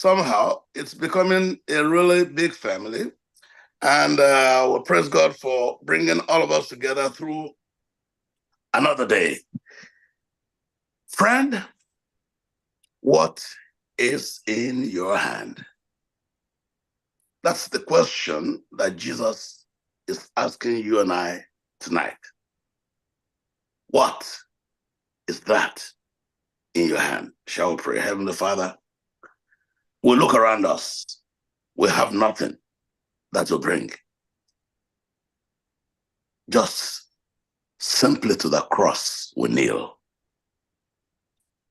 somehow it's becoming a really big family. And we praise God for bringing all of us together through another day. Friend, what is in your hand? That's the question that Jesus is asking you and I tonight. What is that in your hand? Shall we pray? Heavenly Father, we look around us. We have nothing that will bring. Just simply to the cross we kneel.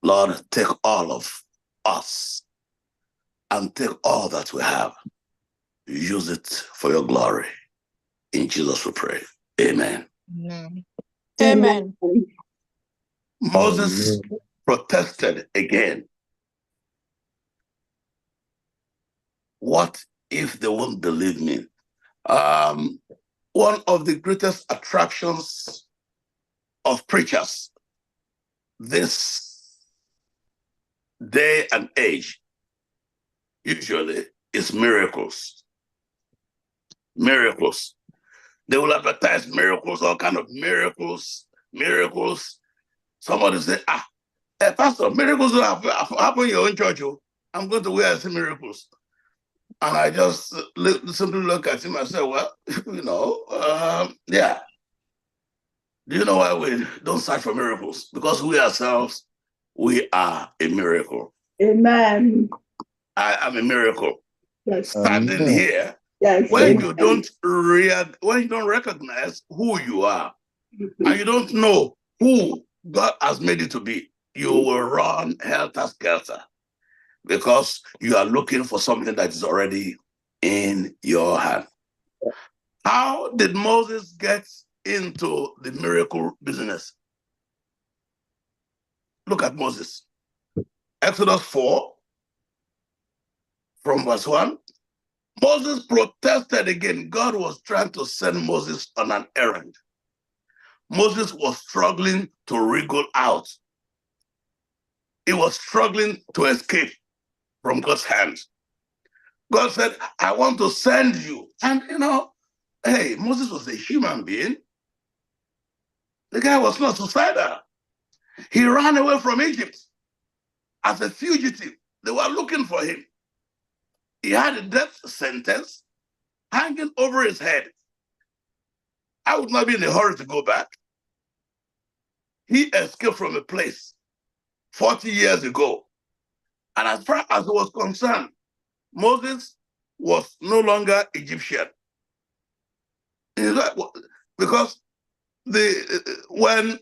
Lord, take all of us and take all that we have. Use it for your glory. In Jesus we pray. Amen. Amen. Amen. Moses protested again. What if they won't believe me? One of the greatest attractions of preachers this day and age usually is miracles. Miracles. They will advertise miracles, all kind of miracles. Somebody say, hey, Pastor, miracles will happen in your own church. I'm going to where I see miracles. And I just simply look at him and say, well, yeah. Do you know why we don't search for miracles? Because we ourselves, we are a miracle. Amen. I am a miracle. Yes. Standing here, yes. when you don't recognize who you are, and you don't know who God has made you to be, you will run helter-skelter because you are looking for something that is already in your hand. How did Moses get into the miracle business? Look at Moses. Exodus 4, from verse 1. Moses protested again. God was trying to send Moses on an errand. Moses was struggling to wriggle out. He was struggling to escape from God's hands. God said, I want to send you. And hey, Moses was a human being. The guy was not suicidal. He ran away from Egypt as a fugitive. They were looking for him. He had a death sentence hanging over his head. I would not be in a hurry to go back. He escaped from a place 40 years ago. And as far as he was concerned, Moses was no longer Egyptian. Because when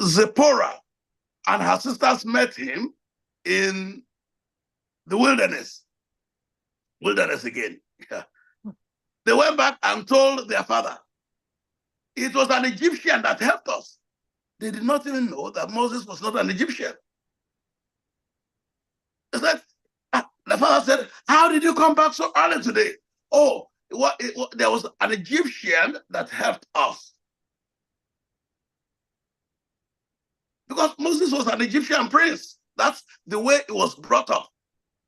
Zipporah and her sisters met him in the wilderness again, they went back and told their father, it was an Egyptian that helped us. They did not even know that Moses was not an Egyptian. They said, the father said, how did you come back so early today? Oh, there was an Egyptian that helped us. Because Moses was an Egyptian prince. That's the way he was brought up.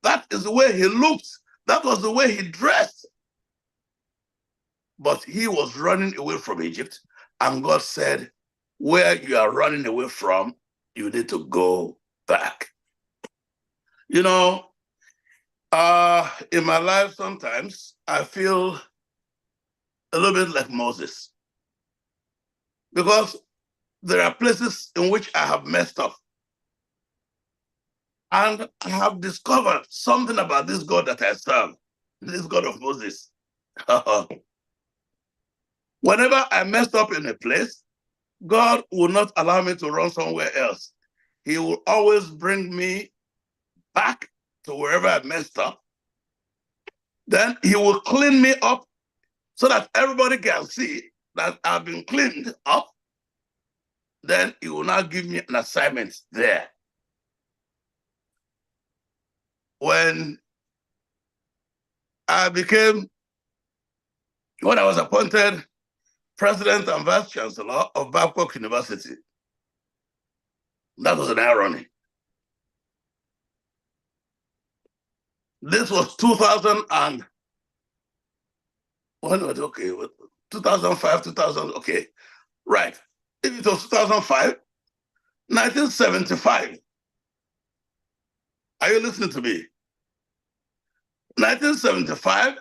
That is the way he looked. That was the way he dressed. But he was running away from Egypt. And God said, where you are running away from, you need to go back. In my life, sometimes I feel a little bit like Moses. Because there are places in which I have messed up. And I have discovered something about this God that I serve, this God of Moses. Whenever I messed up in a place, God will not allow me to run somewhere else. He will always bring me back to wherever I messed up. Then he will clean me up so that everybody can see that I've been cleaned up. Then he will now give me an assignment there. When I was appointed President and Vice Chancellor of Babcock University, that was an irony. This was 2000 and when was okay? 2005, 2000. Okay, right. If it was 2005, 1975. Are you listening to me? 1975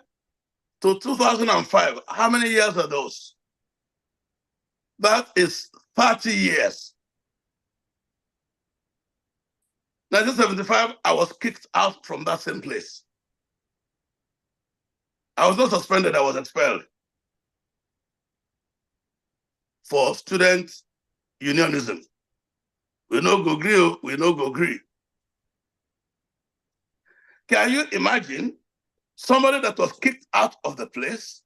to 2005. How many years are those? That is 30 years. 1975, I was kicked out from that same place. I was not suspended, I was expelled for student unionism. We no go gree, we no go gree. Can you imagine somebody that was kicked out of the place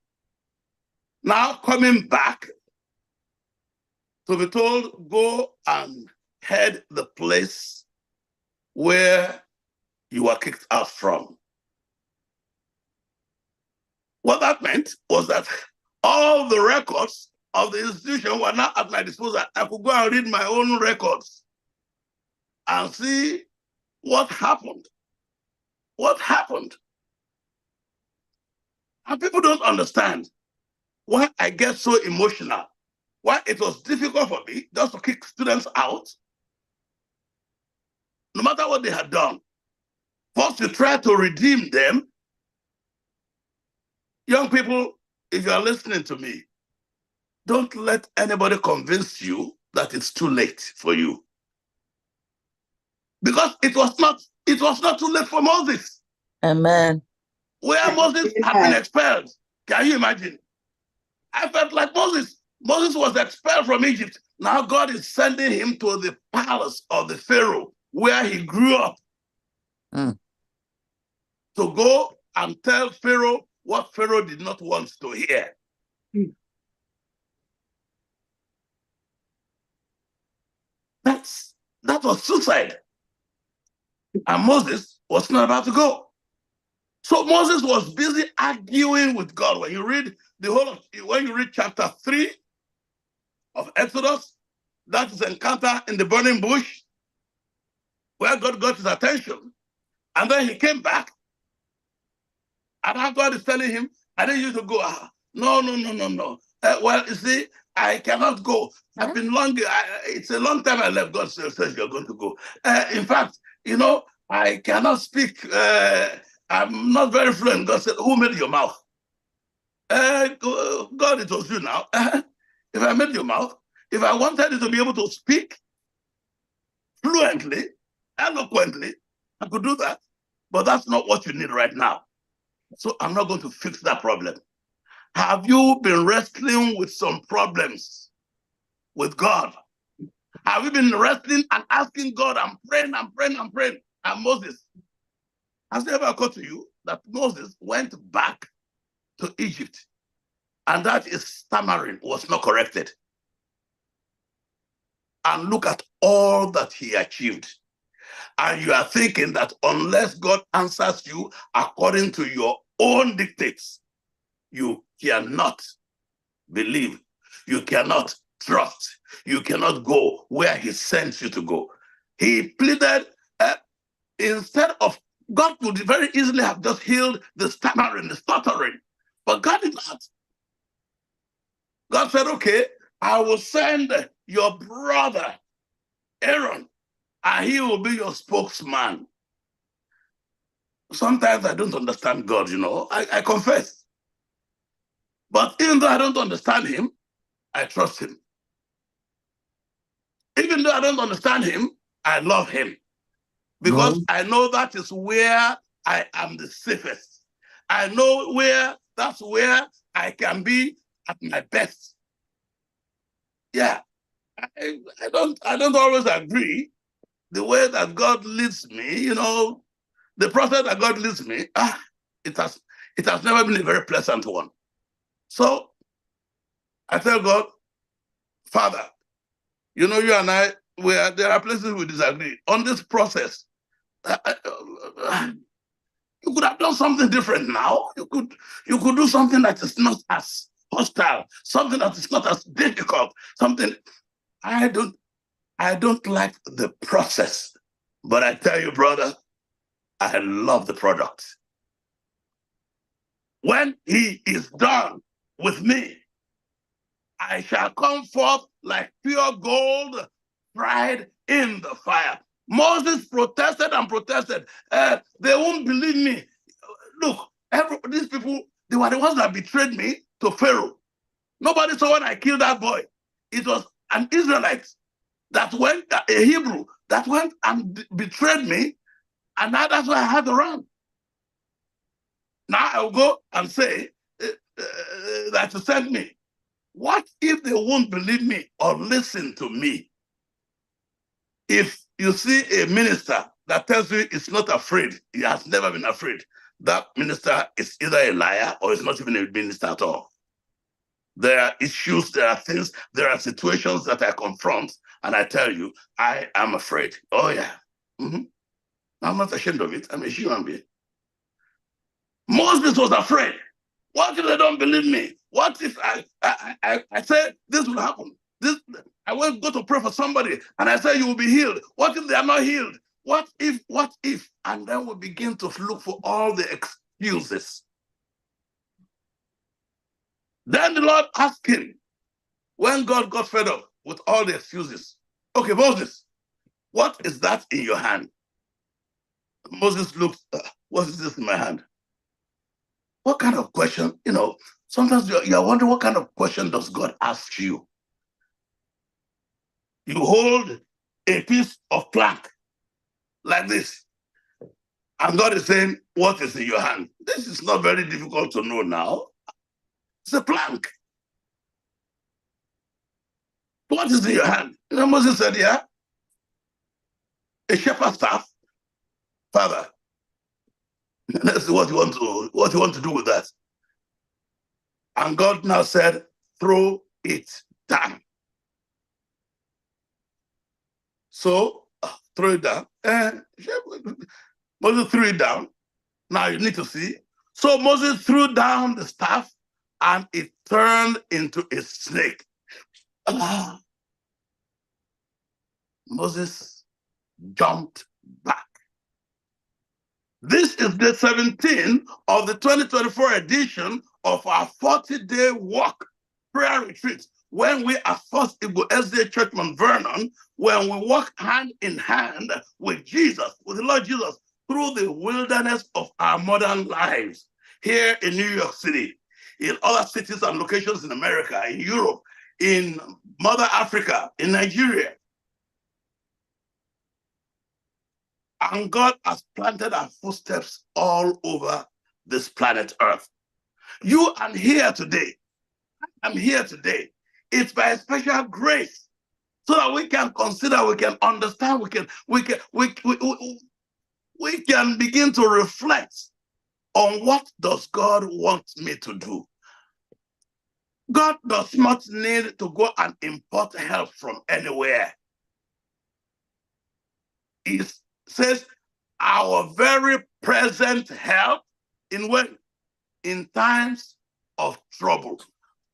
now coming back to be told, go and head the place where you were kicked out from? What that meant was that all the records of the institution were now at my disposal. I could go and read my own records and see what happened. What happened? And people don't understand why I get so emotional, why it was difficult for me just to kick students out, no matter what they had done. First, you try to redeem them. Young people, if you are listening to me, don't let anybody convince you that it's too late for you. Because it was not too late for Moses. Amen. Where Moses had been expelled. Can you imagine? I felt like Moses. Moses was expelled from Egypt. Now God is sending him to the palace of the Pharaoh, where he grew up, to go and tell Pharaoh what Pharaoh did not want to hear. That was suicide. And Moses was not about to go. So Moses was busy arguing with God. When you read chapter 3 of Exodus, that is encounter in the burning bush, where God got his attention. And then he came back. And now God is telling him, I need you to go. No. Well, you see, I cannot go. I've been it's a long time I left. God says you're going to go. In fact, I cannot speak. I'm not very fluent. God said, who made your mouth? God, it was you now. If I made your mouth, if I wanted you to be able to speak fluently, eloquently, I could do that. But that's not what you need right now. So I'm not going to fix that problem. Have you been wrestling with some problems with God? Have you been wrestling and asking God and praying? And Moses, has it ever occurred to you that Moses went back to Egypt and that his stammering was not corrected? And look at all that he achieved. And you are thinking that unless God answers you according to your own dictates, you cannot believe, you cannot trust, you cannot go where he sends you to go. He pleaded, instead of, God could very easily have just healed the stammering, the stuttering, but God did not. God said, okay, I will send your brother, Aaron, and he will be your spokesman. Sometimes I don't understand God, I confess. But even though I don't understand him, I trust him. Even though I don't understand him, I love him. Because I know that is where I am the safest. I know that's where I can be at my best. Yeah, I don't always agree the way that God leads me, the process that God leads me, it has never been a very pleasant one. So I tell God, Father, you and I, there are places we disagree on this process. You could have done something different now. You could do something that is not as hostile, something that is not as difficult, something. I don't like the process, but I tell you, brother, I love the product. When he is done with me, I shall come forth like pure gold tried in the fire. Moses protested and protested. They won't believe me. Look, these people, they were the ones that betrayed me to Pharaoh. Nobody saw when I killed that boy. It was an Israelite that went, a Hebrew, that went and betrayed me, and now that's why I had to run. Now I'll go and say that you sent me. What if they won't believe me or listen to me? If you see a minister that tells you he's not afraid, he has never been afraid, that minister is either a liar or is not even a minister at all. There are issues, there are things, there are situations that I confront, and I tell you, I am afraid. Oh, yeah. Mm-hmm. I'm not ashamed of it. I'm a human being. Moses was afraid. What if they don't believe me? What if I say this will happen? I will go to pray for somebody and I say you will be healed. What if they are not healed? What if? And then we begin to look for all the excuses. Then the Lord asked him, when God got fed up with all the excuses, okay, Moses, what is that in your hand? Moses looked, what is this in my hand? What kind of question? Sometimes you're wondering what kind of question does God ask you? You hold a piece of plank like this, and God is saying, what is in your hand? This is not very difficult to know now. It's a plank. What is in your hand? Moses said, yeah, a shepherd's staff. Father, let's see what you want to do with that. And God now said, throw it down. So throw it down. Moses threw it down. Now you need to see. So Moses threw down the staff and it turned into a snake. Moses jumped back. This is day 17 of the 2024 edition of our 40-day walk prayer retreat, when we at First Igbo SDA Church Mount Vernon, when we walk hand in hand with Jesus, with the Lord Jesus, through the wilderness of our modern lives, here in New York City, in other cities and locations in America, in Europe, in Mother Africa, in Nigeria. And God has planted our footsteps all over this planet Earth. You are here today. I'm here today. It's by a special grace, so that we can consider, we can understand, we can begin to reflect on what does God want me to do. God does not need to go and import help from anywhere. He says our very present help in when? In times of trouble.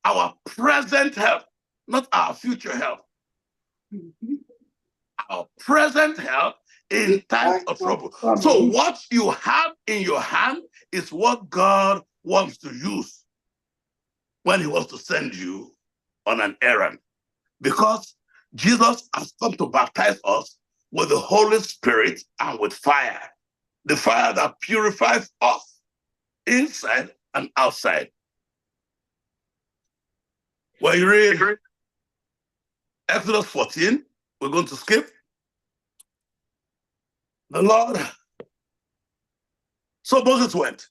Our present help, not our future help. Our present help in times of trouble. So what you have in your hand is what God wants to use when he wants to send you on an errand. Because Jesus has come to baptize us with the Holy Spirit and with fire. The fire that purifies us inside and outside. When you read Exodus 14, we're going to skip. The Lord. So Moses went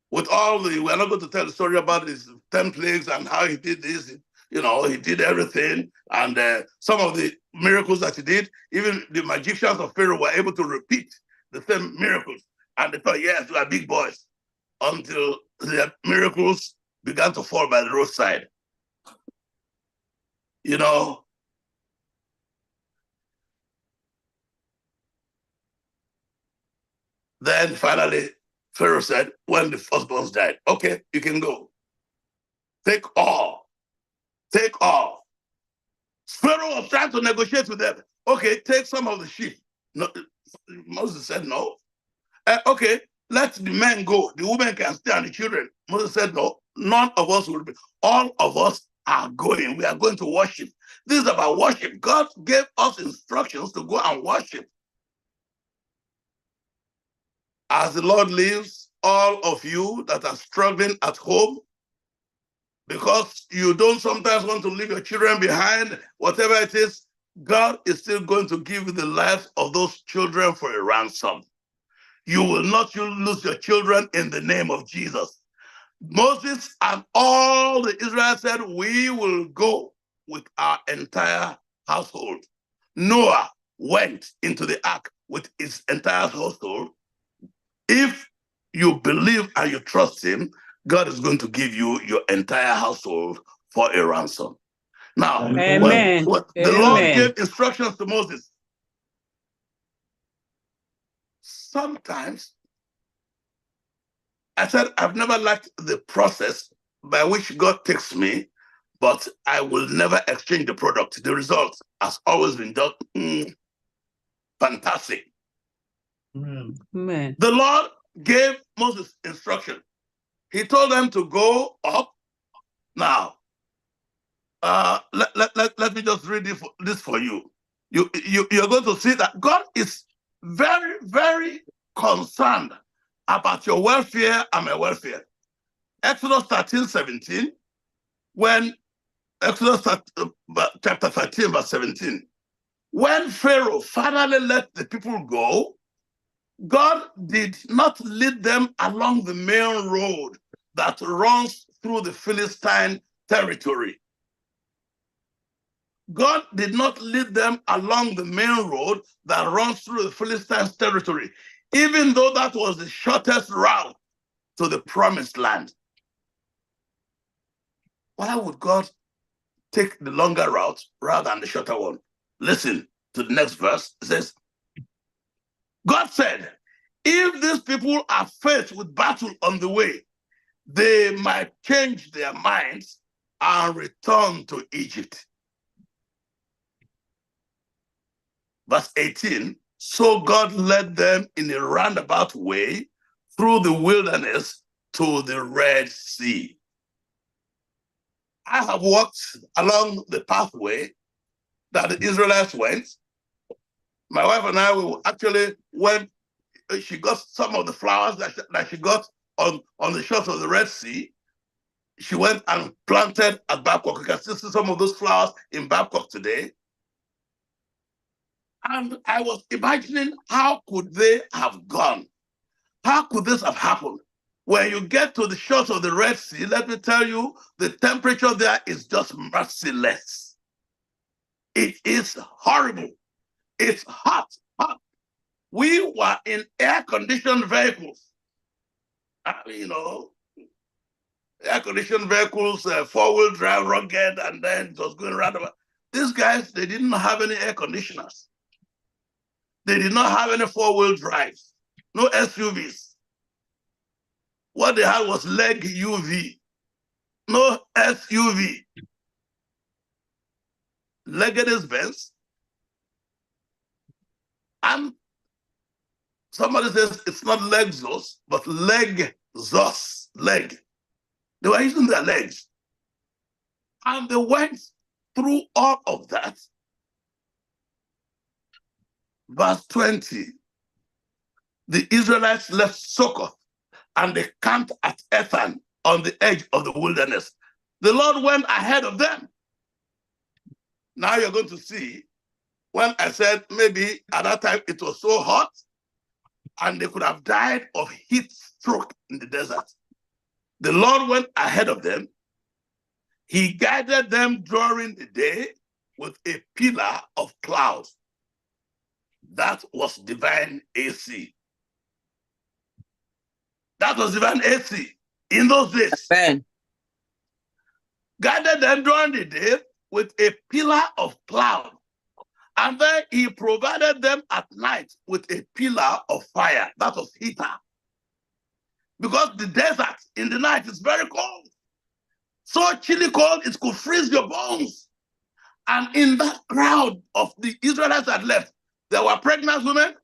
with we're not going to tell the story about his 10 plagues and how he did this. He did everything. And some of the miracles that he did, even the magicians of Pharaoh were able to repeat the same miracles. And they thought, yes, we are big boys. Until the miracles began to fall by the roadside. Then finally, Pharaoh said, when the firstborns died, okay, you can go. Take all. Take all. Pharaoh was trying to negotiate with them. Okay, take some of the sheep. No, Moses said no. Okay, let the men go. The women can stay and the children. Moses said, no, none of us will be. All of us are going. We are going to worship. This is about worship. God gave us instructions to go and worship. As the Lord lives, all of you that are struggling at home, because you don't sometimes want to leave your children behind, whatever it is, God is still going to give you the lives of those children for a ransom. You will not lose your children in the name of Jesus. Moses and all the Israelites said, we will go with our entire household. Noah went into the ark with his entire household. If you believe and you trust him, God is going to give you your entire household for a ransom. Now, when the Lord gave instructions to Moses, sometimes I said, I've never liked the process by which God takes me, but I will never exchange the product. The result has always been just fantastic. Amen. The Lord gave Moses instruction. He told them to go up. Now, let me just read this for you. You're going to see that God is very, very concerned about your welfare and my welfare. Exodus 13:17, when Exodus chapter 13, verse 17, when Pharaoh finally let the people go, God did not lead them along the main road that runs through the Philistine territory. God did not lead them along the main road that runs through the Philistine territory, even though that was the shortest route to the promised land. Why would God take the longer route rather than the shorter one? Listen to the next verse. It says, God said, if these people are faced with battle on the way, they might change their minds and return to Egypt. Verse 18, so God led them in a roundabout way through the wilderness to the Red Sea. I have walked along the pathway that the Israelites went. My wife and I actually went, she got some of the flowers that she got on the shores of the Red Sea. She went and planted at Babcock. You can still see some of those flowers in Babcock today. And I was imagining, how could they have gone? How could this have happened? When you get to the shores of the Red Sea, let me tell you, the temperature there is just merciless. It is horrible. It's hot. We were in air-conditioned vehicles. Air-conditioned vehicles, four-wheel drive, rugged, and then it was going around. These guys, they didn't have any air conditioners. They did not have any four-wheel drives, no SUVs. What they had was leg UV, no SUV. Legged Benz. And somebody says it's not Lexus, but Lexus, leg. They were using their legs. And they went through all of that. Verse 20, the Israelites left Succoth and they camped at Ethan on the edge of the wilderness. The Lord went ahead of them. Now you're going to see, when I said maybe at that time it was so hot and they could have died of heat stroke in the desert. The Lord went ahead of them. He guided them during the day with a pillar of cloud. That was divine AC. That was divine AC in those days. Amen. Guided them during the day with a pillar of cloud. And then he provided them at night with a pillar of fire. That was heater. Because the desert in the night is very cold. So chilly cold, it could freeze your bones. And in that crowd of the Israelites that left, there were pregnant women,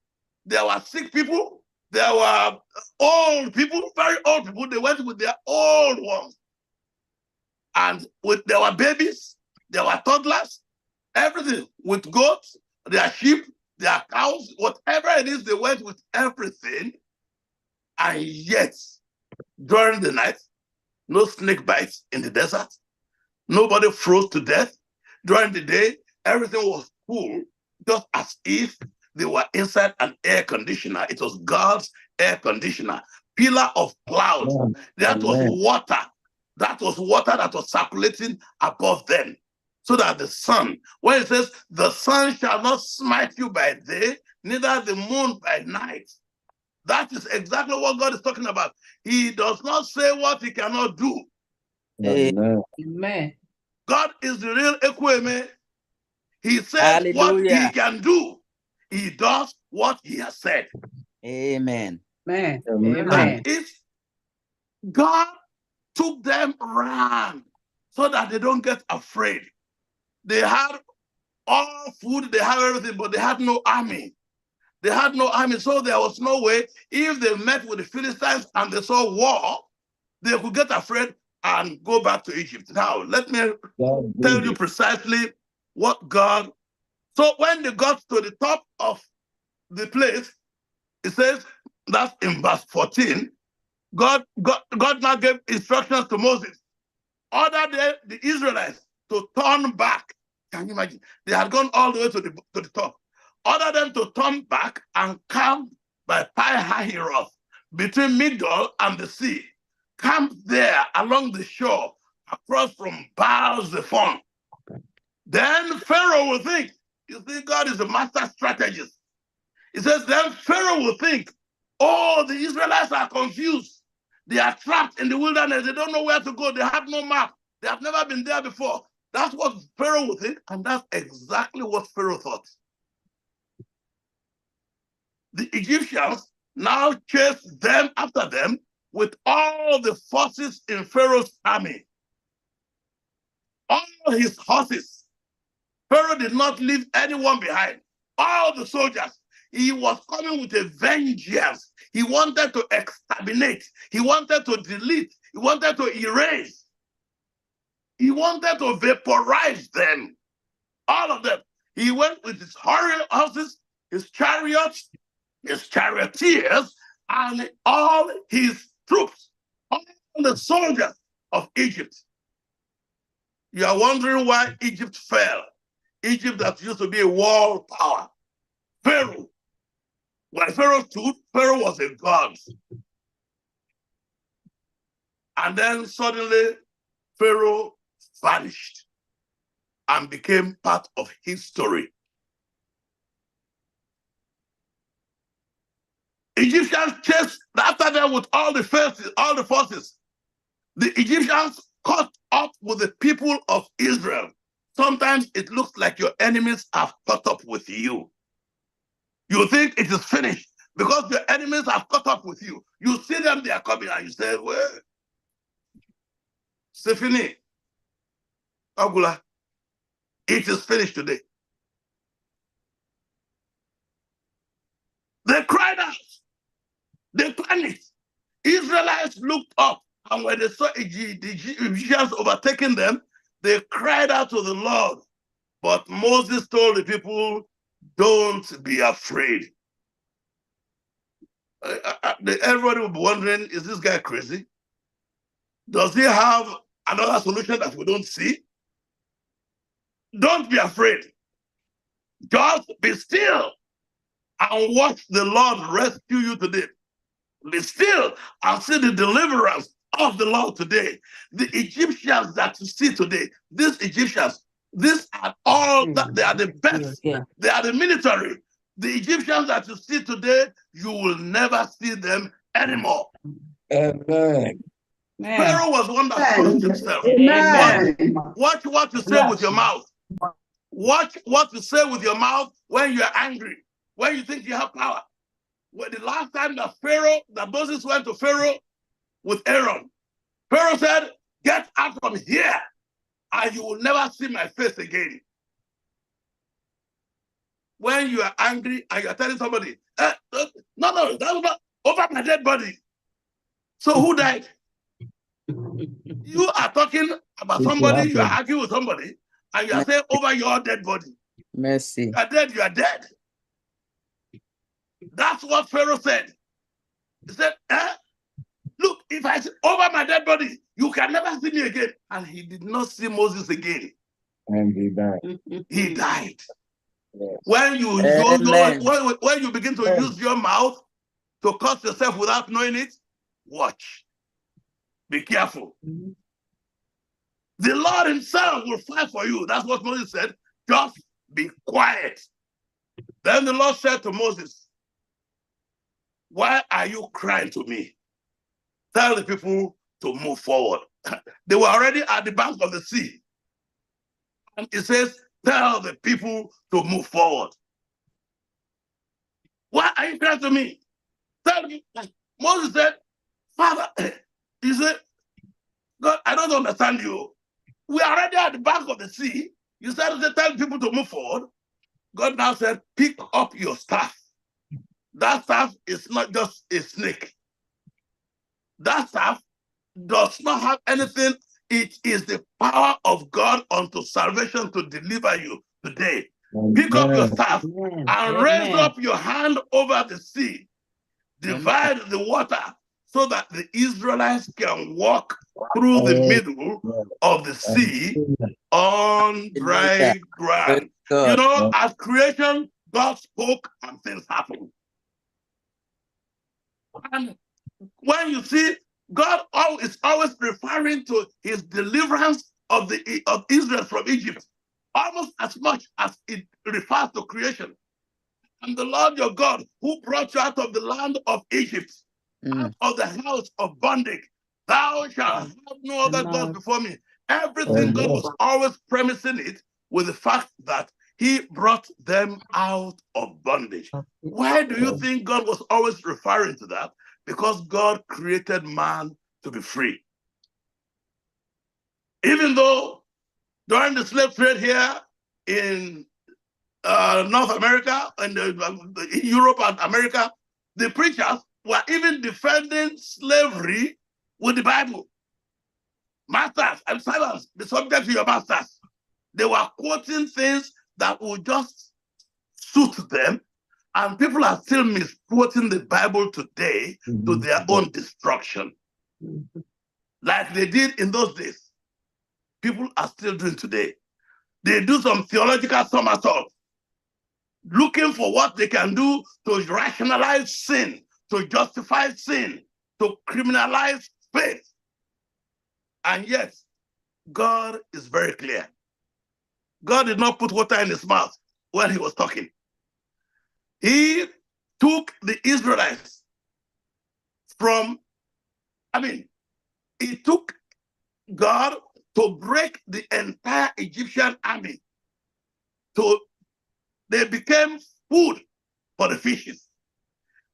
there were sick people, There were old people, very old people. They went with their old ones. And there were babies, there were toddlers, everything. With goats, their sheep, their cows, whatever it is, they went with everything. And yet, during the night, no snake bites in the desert. Nobody froze to death. During the day, everything was cool, just as if they were inside an air conditioner. It was God's air conditioner. Pillar of cloud. That was water. That was water that was circulating above them. So that the sun, when it says, the sun shall not smite you by day, neither the moon by night. That is exactly what God is talking about. He does not say what he cannot do. Amen. God is the real Ekweme. He says Hallelujah. what he can do. He does what he has said. Amen. Amen. And if God took them around so that they don't get afraid. They had all food, they had everything, but they had no army. They had no army, so there was no way. If they met with the Philistines and they saw war, they could get afraid and go back to Egypt. Now, let me tell you precisely what God. So when they got to the top of the place, it says, that's in verse 14, God now gave instructions to Moses. Order the Israelites to turn back. Can you imagine? They had gone all the way to the top. Order them to turn back and camp by Pi-Hahiroth, between Migdol and the sea. Camp there along the shore, across from Baal-Zephon. Then Pharaoh will think, you see, God is a master strategist. He says, then Pharaoh will think, oh, the Israelites are confused. They are trapped in the wilderness. They don't know where to go. They have no map. They have never been there before. That's what Pharaoh would think, and that's exactly what Pharaoh thought. The Egyptians now chased them after them with all the forces in Pharaoh's army. All his horses. Pharaoh did not leave anyone behind. All the soldiers. He was coming with a vengeance. He wanted to exterminate. He wanted to delete. He wanted to erase. He wanted to vaporize them. All of them. He went with his horses, his chariots, his charioteers, and all his troops, all the soldiers of Egypt. You are wondering why Egypt fell. Egypt that used to be a world power. Pharaoh. When Pharaoh stood, Pharaoh was a god. And then suddenly, Pharaoh vanished and became part of history. Egyptians chased after them with all the forces. The Egyptians caught up with the people of Israel. Sometimes it looks like your enemies have caught up with you. You think it is finished because your enemies have caught up with you. You see them, they are coming, and you say, well, c'est fini. Agula, it is finished today. They cried out. They panicked. Israelites looked up, and when they saw the Egyptians overtaking them, they cried out to the Lord. But Moses told the people, don't be afraid. Everybody will be wondering, is this guy crazy? Does he have another solution that we don't see? Don't be afraid. Just be still and watch the Lord rescue you today. Be still and see the deliverance of the Lord today. The Egyptians that you see today, these Egyptians, these are all that they are the best. Yeah. They are the military. The Egyptians that you see today, you will never see them anymore. Amen. Pharaoh was one that trusted himself. Amen. Watch what you say with your mouth. Watch what you say with your mouth when you're angry, when you think you have power. When the last time that Moses went to Pharaoh with Aaron, Pharaoh said, get out from here and you will never see my face again. When you are angry and you're telling somebody, no, that's not, over my dead body. So who died? You are talking about somebody, you are arguing with somebody, and you are saying over your dead body. Mercy. You are dead, you are dead. That's what Pharaoh said. He said, look, if I say over my dead body, you can never see me again. And he did not see Moses again. And he died. He died. Yes. When you when you begin to use your mouth to curse yourself without knowing it, watch. Be careful. The Lord himself will fight for you. That's what Moses said. Just be quiet. Then the Lord said to Moses, why are you crying to me? Tell the people to move forward. They were already at the bank of the sea. And it says, tell the people to move forward. Why are you crying to me? Tell me. Moses said, Father, he said, God, I don't understand you. We are already at the back of the sea. You started to tell people to move forward. God now said, pick up your staff. That staff is not just a snake. That staff does not have anything. It is the power of God unto salvation to deliver you today. Pick up your staff and raise up your hand over the sea. Divide the water so that the Israelites can walk through the middle of the sea on dry ground. You know, at creation, God spoke and things happened. And when you see, God is always referring to his deliverance of Israel from Egypt, almost as much as it refers to creation. And the Lord your God, who brought you out of the land of Egypt, out of the house of bondage, thou shalt have no other gods before me. Everything God was always premising it with the fact that he brought them out of bondage. Why do you think God was always referring to that? Because God created man to be free. Even though during the slave trade here in North America and Europe and America, the preachers were even defending slavery with the Bible. Masters and servants, be subject to your masters. They were quoting things that would just suit them, and people are still misquoting the Bible today to their own destruction. Like they did in those days. People are still doing today. They do some theological somersaults, looking for what they can do to rationalize sin, to justify sin, to criminalize faith. And yet, God is very clear. God did not put water in his mouth when he was talking. He took the Israelites it took God to break the entire Egyptian army. They became food for the fishes.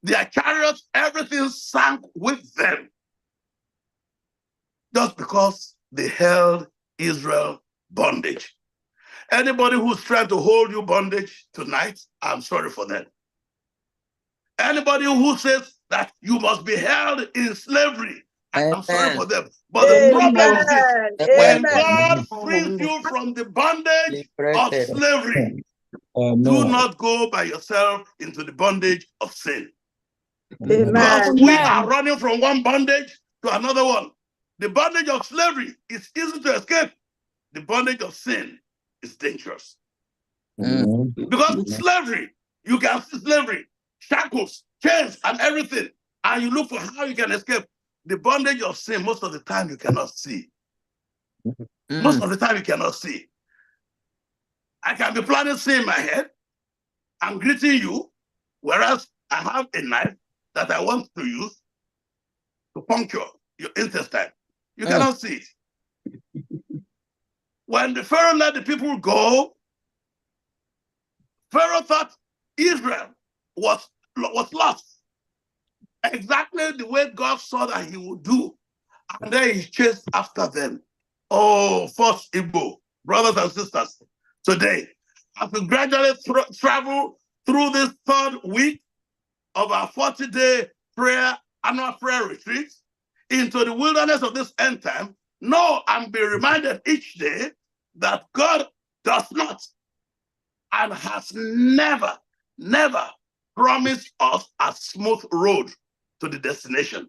Their chariots, everything sank with them. Just because they held Israel bondage. Anybody who's trying to hold you bondage tonight, I'm sorry for them. Anybody who says that you must be held in slavery, I'm sorry for them. But the problem is this: when God frees you from the bondage of slavery, do not go by yourself into the bondage of sin. Because we are running from one bondage to another one. The bondage of slavery is easy to escape. The bondage of sin is dangerous. Because slavery, you can see slavery, shackles, chains, and everything, and you look for how you can escape. The bondage of sin, most of the time you cannot see. Most of the time you cannot see. I can be planning sin in my head and greeting you, whereas I have a knife that I want to use to puncture your intestine. You cannot see it. When the Pharaoh let the people go, Pharaoh thought Israel was lost. Exactly the way God saw that he would do. And then he chased after them. Oh, first Igbo, brothers and sisters, today, as we gradually travel through this third week of our 40-day annual prayer retreat, into the wilderness of this end time, know and be reminded each day that God does not and has never, never promised us a smooth road to the destination.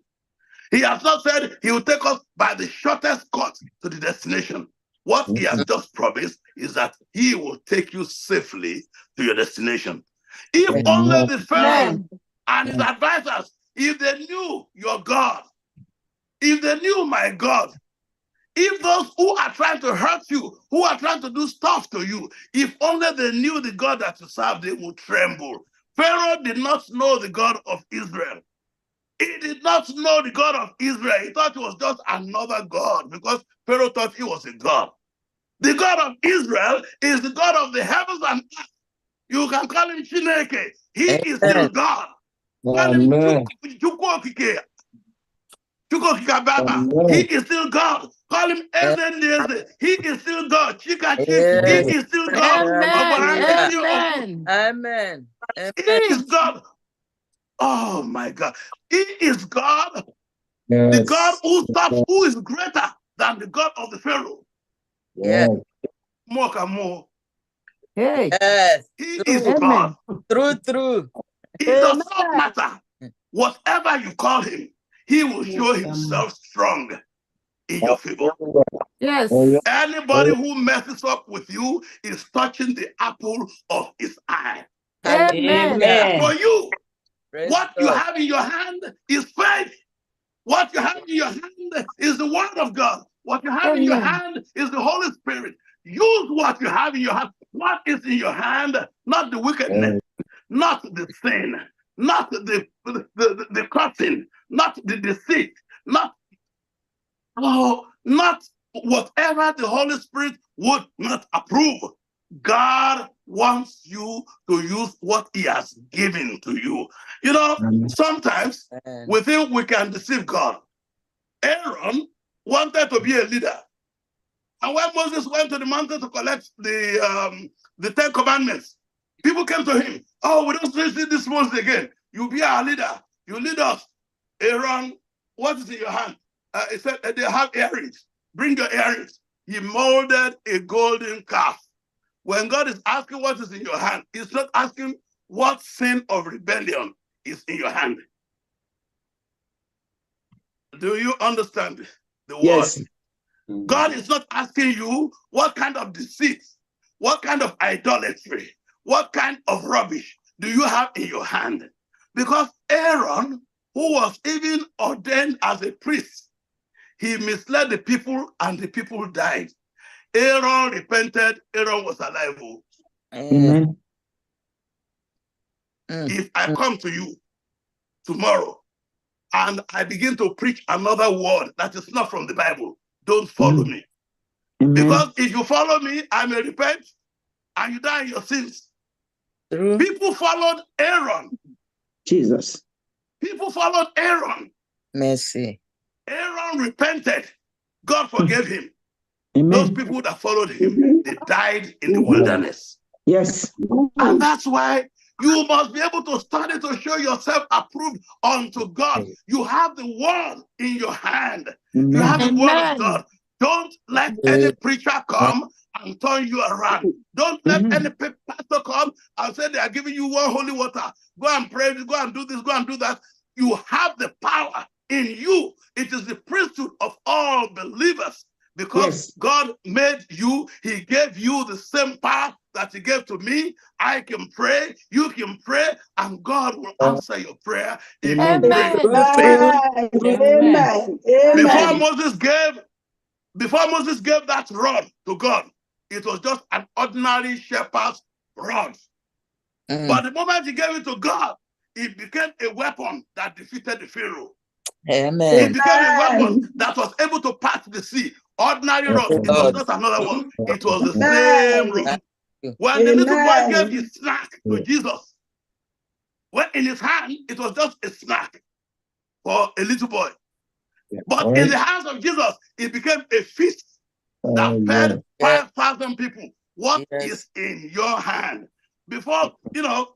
He has not said he will take us by the shortest cut to the destination. What he has just promised is that he will take you safely to your destination. If only the Pharaoh and his advisors, if they knew your God, if they knew my God, if those who are trying to hurt you, who are trying to do stuff to you, if only they knew the God that you serve, they would tremble. Pharaoh did not know the God of Israel. He did not know the God of Israel. He thought it was just another God because Pharaoh thought he was a God. The God of Israel is the God of the heavens and earth. You can call him Chineke. He is still God. Call him Chukwokike. He is still God. Call him Ezenese. He is still God. Chikachi. He is still God. Amen. He is God. Oh my God. He is God. Yes. The God who stops, who is greater than the God of the Pharaoh. Yes. More and more. Yes. He is God. True. It does not matter. Whatever you call him, he will show himself strong in your favor. Yes. Anybody who messes up with you is touching the apple of his eye. Hallelujah. For you, Praise what you God. have in your hand is faith. What you have in your hand is the word of God. What you have in your hand is the Holy Spirit. Use what you have in your hand. What is in your hand? Not the wickedness, not the sin, not the cursing, not the deceit, not whatever the Holy Spirit would not approve. God wants you to use what he has given to you. You know, sometimes we think we can deceive God. Aaron wanted to be a leader. And when Moses went to the mountain to collect the 10 commandments, people came to him. Oh, we don't see this Moses again. You be our leader. You lead us. Aaron, what is in your hand? He said, they have earrings. Bring your earrings. He molded a golden calf. When God is asking what is in your hand, he's not asking what sin of rebellion is in your hand. Do you understand the word? Yes. God is not asking you what kind of deceit, what kind of idolatry, what kind of rubbish do you have in your hand? Because Aaron, who was even ordained as a priest, he misled the people and the people died. Aaron repented, Aaron was alive. Amen. If I come to you tomorrow and I begin to preach another word that is not from the Bible, don't follow me. Because if you follow me, I may repent and you die in your sins. True. People followed Aaron. Jesus. People followed Aaron. Mercy. Aaron repented. God forgave him. Amen. Those people that followed him, they died in the wilderness. Yes. And that's why you must be able to study to show yourself approved unto God. You have the word in your hand. You have the word of God. Don't let any preacher come and turn you around. Don't let any pastor come and say they are giving you one holy water. Go and pray, go and do this, go and do that. You have the power in you. It is the priesthood of all believers. Because God made you, he gave you the same power that he gave to me. I can pray, you can pray, and God will answer your prayer if you pray with faith. Amen. Before Moses gave that rod to God, it was just an ordinary shepherd's rod. But the moment he gave it to God, it became a weapon that defeated the Pharaoh. Amen. It became a weapon that was able to part the sea. Ordinary rod. It was not another one. It was the same rod. When the little boy gave his snack to Jesus, when in his hand, it was just a snack for a little boy. But in the hands of Jesus, it became a feast that fed 5,000 people. What is in your hand? Before the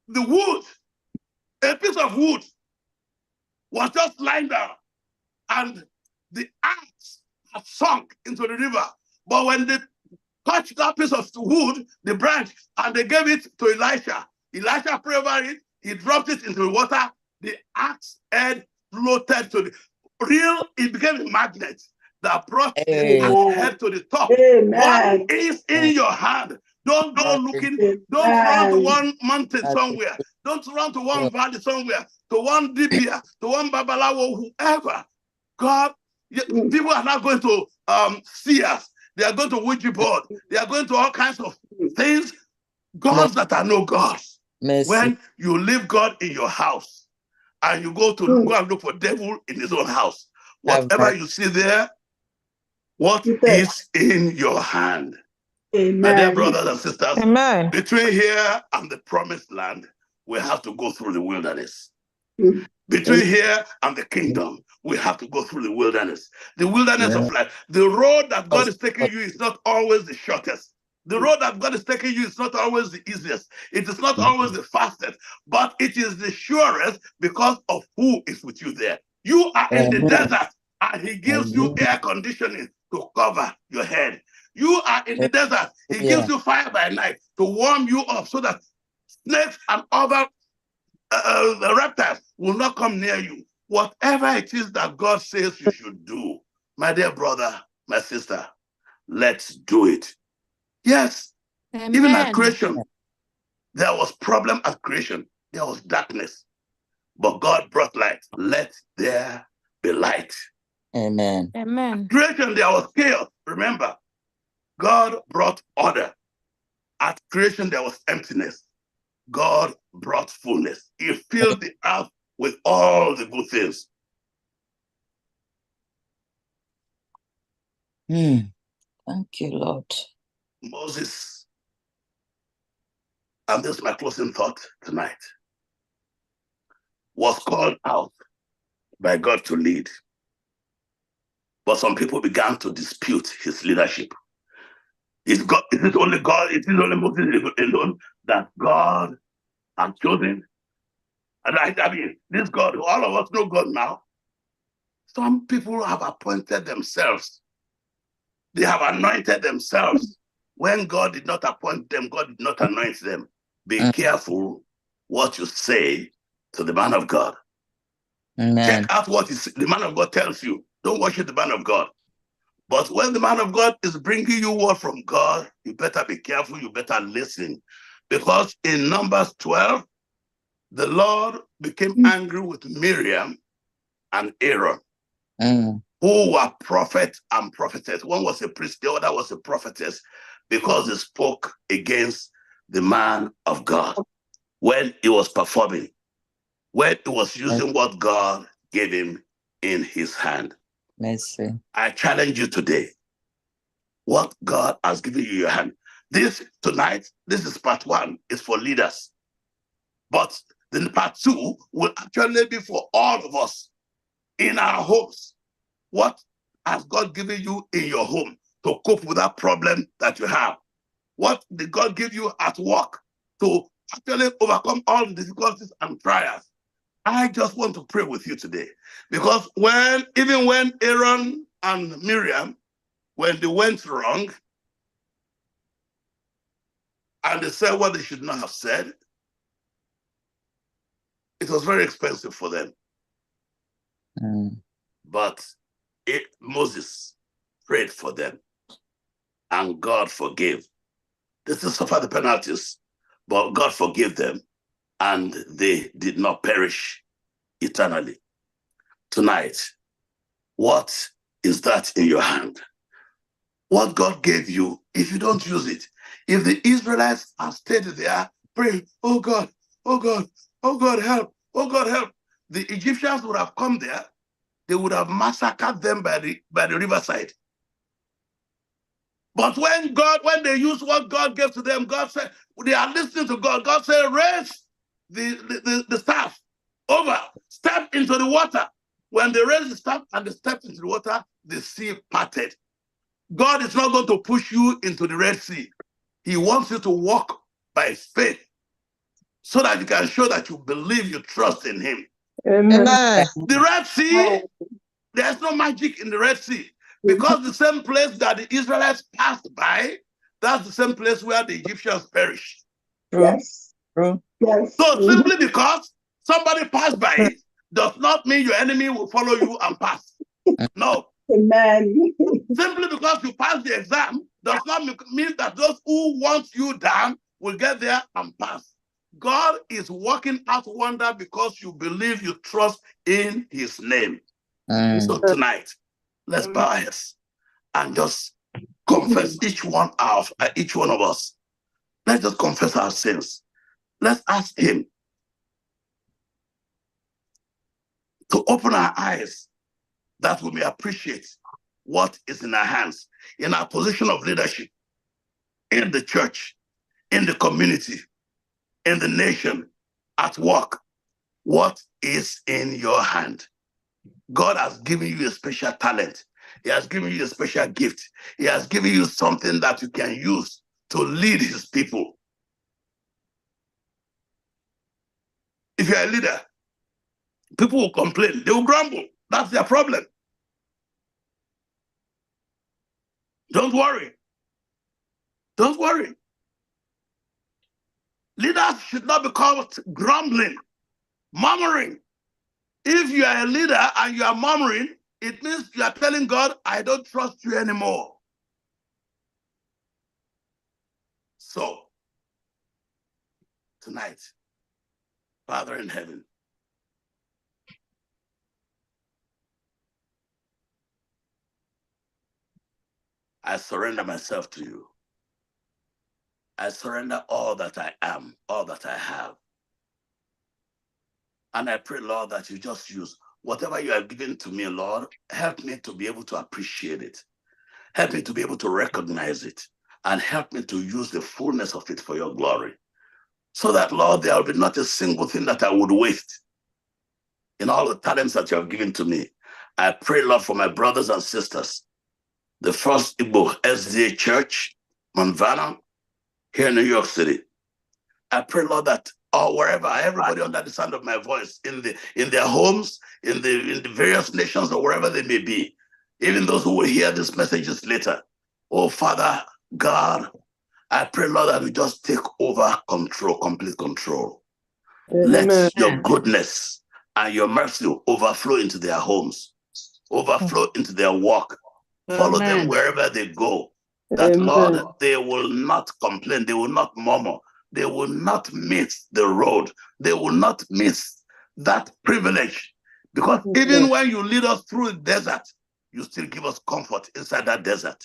wood, A piece of wood was just lying down, and the axe had sunk into the river. But when they touched that piece of wood, the branch, and they gave it to Elisha, Elisha prayed over it, he dropped it into the water, the axe head floated to the real, it became a magnet that brought the axe head to the top. Amen. What is in your hand? Don't go looking, don't run to one mountain somewhere, don't run to one valley somewhere, to one dibia, to one babalawo, whoever. God, people are not going to see us. They are going to Ouija board. They are going to all kinds of things, gods that are no gods. When you leave God in your house and you go and look for devil in his own house, whatever you see there, what is in your hand? Amen. My dear brothers and sisters, Amen. between here and the promised land, we have to go through the wilderness. Between here and the kingdom, we have to go through the wilderness. The wilderness of life. The road that God is taking you is not always the shortest. The road that God is taking you is not always the easiest. It is not always the fastest, but it is the surest because of who is with you there. You are in the desert, and he gives you air conditioning to cover your head. You are in the desert. He gives you fire by night to warm you up so that snakes and other the reptiles will not come near you. Whatever it is that God says you should do, my dear brother, my sister, let's do it. Yes, Amen. even at creation, there was problem at creation. There was darkness. But God brought light. Let there be light. Amen. Amen. At creation, there was chaos. Remember, God brought order. At creation, there was emptiness. God brought fullness. He filled the earth with all the good things. Thank you, Lord. Moses, and this is my closing thought tonight, was called out by God to lead. But some people began to dispute his leadership. Is it only Moses alone that God had chosen? And I mean, this God, all of us know God now. Some people have appointed themselves. They have anointed themselves. When God did not appoint them, God did not anoint them. Be careful what you say to the man of God. Check out what the man of God tells you. Don't worship the man of God. But when the man of God is bringing you word from God, you better be careful, you better listen. Because in Numbers 12, the Lord became angry with Miriam and Aaron, who were prophet and prophetess. One was a priest, the other was a prophetess, because they spoke against the man of God when he was performing, when he was using what God gave him in his hand. Mercy. I challenge you today. What God has given you in your hand. This tonight, this is part one, is for leaders. But then part two will actually be for all of us in our homes. What has God given you in your home to cope with that problem that you have? What did God give you at work to actually overcome all the difficulties and trials? I just want to pray with you today, because even when Aaron and Miriam, when they went wrong and they said what they should not have said, it was very expensive for them. But Moses prayed for them and God forgave. They still suffer the penalties, but God forgave them and they did not perish eternally. Tonight, what is that in your hand? What God gave you, if you don't use it, if the Israelites have stayed there praying, oh God, oh God, oh God, help, oh God, help, the Egyptians would have come there, they would have massacred them by the riverside. But when they use what God gave to them, God said, they are listening to God. God said, raise the staff over, step into the water. When they raised the staff and they stepped into the water, the sea parted. God is not going to push you into the Red Sea. He wants you to walk by faith. so that you can show that you believe, you trust in him. Amen. The Red Sea, there's no magic in the Red Sea, because the same place that the Israelites passed by, that's the same place where the Egyptians perished. Yes. Yes. So simply because somebody passed by it does not mean your enemy will follow you and pass. No. Amen. Simply because you pass the exam does not mean that those who want you down will get there and pass. God is working out wonder because you believe, you trust in his name. So tonight, let's bow our heads and just confess each one of us. Let's just confess our sins. Let's ask him to open our eyes that we may appreciate what is in our hands, in our position of leadership, in the church, in the community, in the nation, at work. What is in your hand? God has given you a special talent. He has given you a special gift. He has given you something that you can use to lead his people. If you're a leader, people will complain. They will grumble. That's their problem. Don't worry. Don't worry. Leaders should not be called grumbling, murmuring. If you are a leader and you are murmuring, it means you are telling God, I don't trust you anymore. So, tonight, Father in heaven, I surrender myself to you. I surrender all that I am, all that I have. And I pray, Lord, that you just use whatever you have given to me, Lord. Help me to be able to appreciate it. Help me to be able to recognize it. And help me to use the fullness of it for your glory. So that, Lord, there will be not a single thing that I would waste in all the talents that you have given to me. I pray, Lord, for my brothers and sisters. The First Igbo SDA Church, Mount Vernon, here in New York City. I pray, Lord, that wherever, everybody under the sound of my voice, in their homes, in the various nations or wherever they may be, even those who will hear these messages later. Oh, Father God, I pray, Lord, that we just take over control, complete control. Amen. Let your goodness and your mercy overflow into their homes, overflow into their work, follow them wherever they go. That, Lord, they will not complain, they will not murmur, they will not miss the road, they will not miss that privilege. Because even when you lead us through the desert, you still give us comfort inside that desert.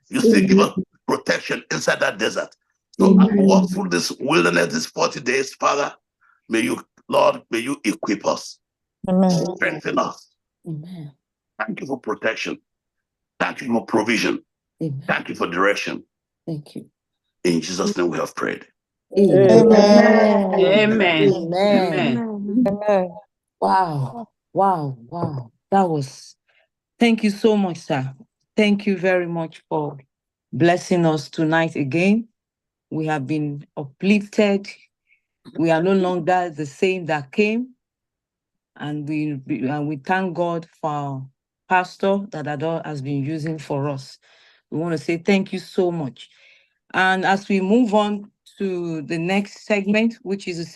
You still give us protection inside that desert. So as we walk through this wilderness, these 40 days, Father, may you, Lord, may you equip us, strengthen us. Amen. Thank you for protection. Thank you for provision. Amen. Thank you for direction. Thank you. In Jesus' name we have prayed. Amen. Amen. Amen. Wow. Wow. Wow. Thank you so much, sir. Thank you very much for blessing us tonight again. We have been uplifted. We are no longer the same that came. And we thank God for our pastor that Ador has been using for us. We want to say thank you so much. And as we move on to the next segment, which is a segment